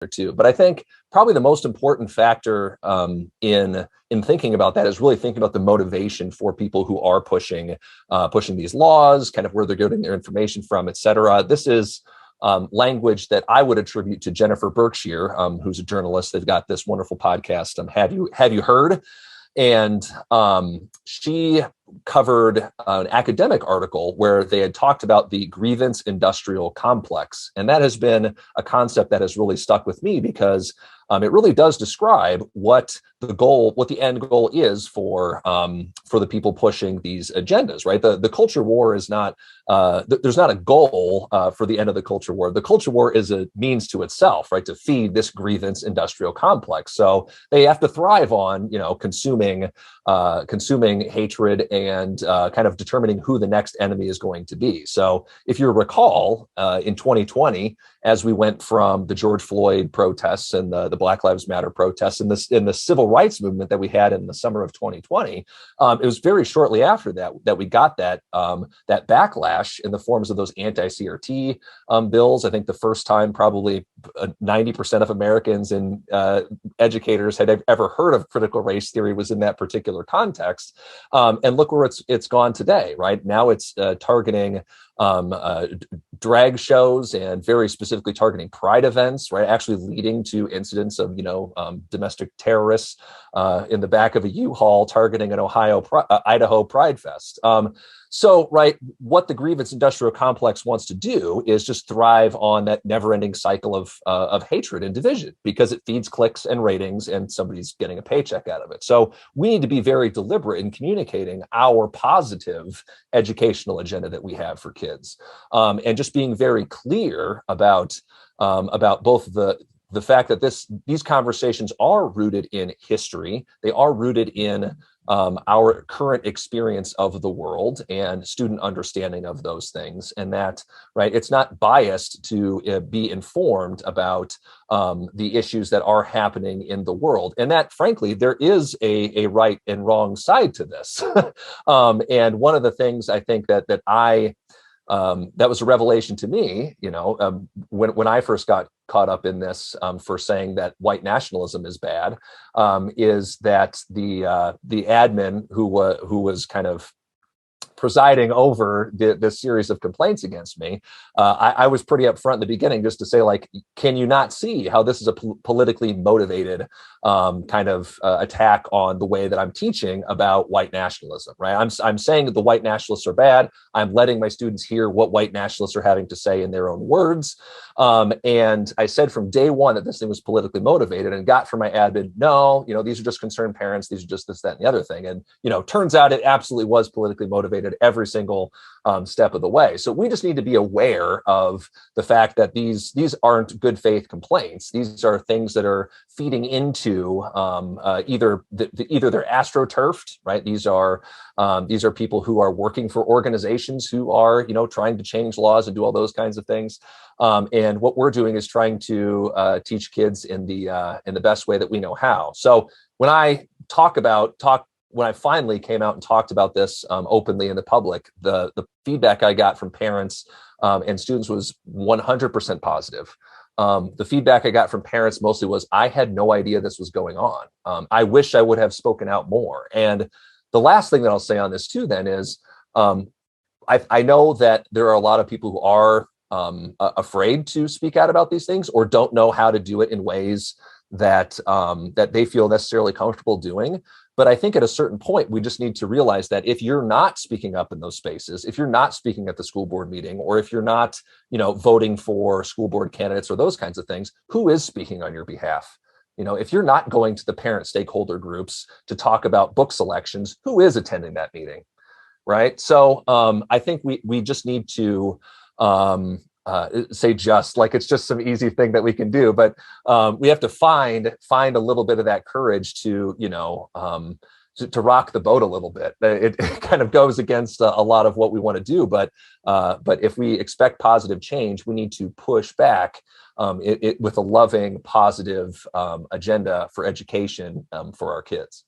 too. But I think probably the most important factor in thinking about that is really thinking about the motivation for people who are pushing these laws, kind of where they're getting their information from, et cetera. This is language that I would attribute to Jennifer Berkshire, who's a journalist. They've got this wonderful podcast. Have you heard? And she covered an academic article where they had talked about the grievance-industrial complex. And that has been a concept that has really stuck with me because it really does describe what the end goal is for the people pushing these agendas, right? The culture war is not, there's not a goal for the end of the culture war. The culture war is a means to itself, right? To feed this grievance industrial complex. So they have to thrive on, consuming hatred and kind of determining who the next enemy is going to be. So if you recall, in 2020, as we went from the George Floyd protests and the Black Lives Matter protests and in the civil rights movement that we had in the summer of 2020, it was very shortly after that we got that backlash in the forms of those anti-CRT bills. I think the first time probably 90% of Americans and educators had ever heard of critical race theory was in that particular context. And look where it's gone today, right? Now it's targeting drag shows and very specifically targeting pride events, right? Actually leading to incidents of, domestic terrorists in the back of a U-Haul targeting an Idaho Pride Fest. So, right, what the grievance industrial complex wants to do is just thrive on that never-ending cycle of hatred and division because it feeds clicks and ratings and somebody's getting a paycheck out of it. So we need to be very deliberate in communicating our positive educational agenda that we have for kids, and just being very clear about both the fact that these conversations are rooted in history. They are rooted in our current experience of the world and student understanding of those things, and that, right, it's not biased to be informed about the issues that are happening in the world, and that, frankly, there is a right and wrong side to this. And one of the things I think that was a revelation to me, when I first got caught up in this for saying that white nationalism is bad, is that the admin who was kind of presiding over this series of complaints against me, I was pretty upfront in the beginning just to say, like, can you not see how this is a politically motivated kind of attack on the way that I'm teaching about white nationalism, right? I'm saying that the white nationalists are bad. I'm letting my students hear what white nationalists are having to say in their own words. And I said from day one that this thing was politically motivated, and got from my admin, no, these are just concerned parents. These are just this, that, and the other thing. And, turns out it absolutely was politically motivated every single step of the way. So we just need to be aware of the fact that these aren't good faith complaints. These are things that are feeding into either they're astroturfed, right? These are people who are working for organizations who are trying to change laws and do all those kinds of things. And what we're doing is trying to teach kids in the best way that we know how. So when I when I finally came out and talked about this openly in the public, the feedback I got from parents and students was 100% positive. The feedback I got from parents mostly was, I had no idea this was going on. I wish I would have spoken out more. And the last thing that I'll say on this too then is, I know that there are a lot of people who are afraid to speak out about these things or don't know how to do it in ways that they feel necessarily comfortable doing. But I think at a certain point, we just need to realize that if you're not speaking up in those spaces, if you're not speaking at the school board meeting, or if you're not, voting for school board candidates or those kinds of things, who is speaking on your behalf? If you're not going to the parent stakeholder groups to talk about book selections, who is attending that meeting, right? So I think we just need to say just like it's just some easy thing that we can do, but we have to find a little bit of that courage to to rock the boat a little bit. It kind of goes against a lot of what we want to do, but if we expect positive change, we need to push back with a loving, positive agenda for education for our kids.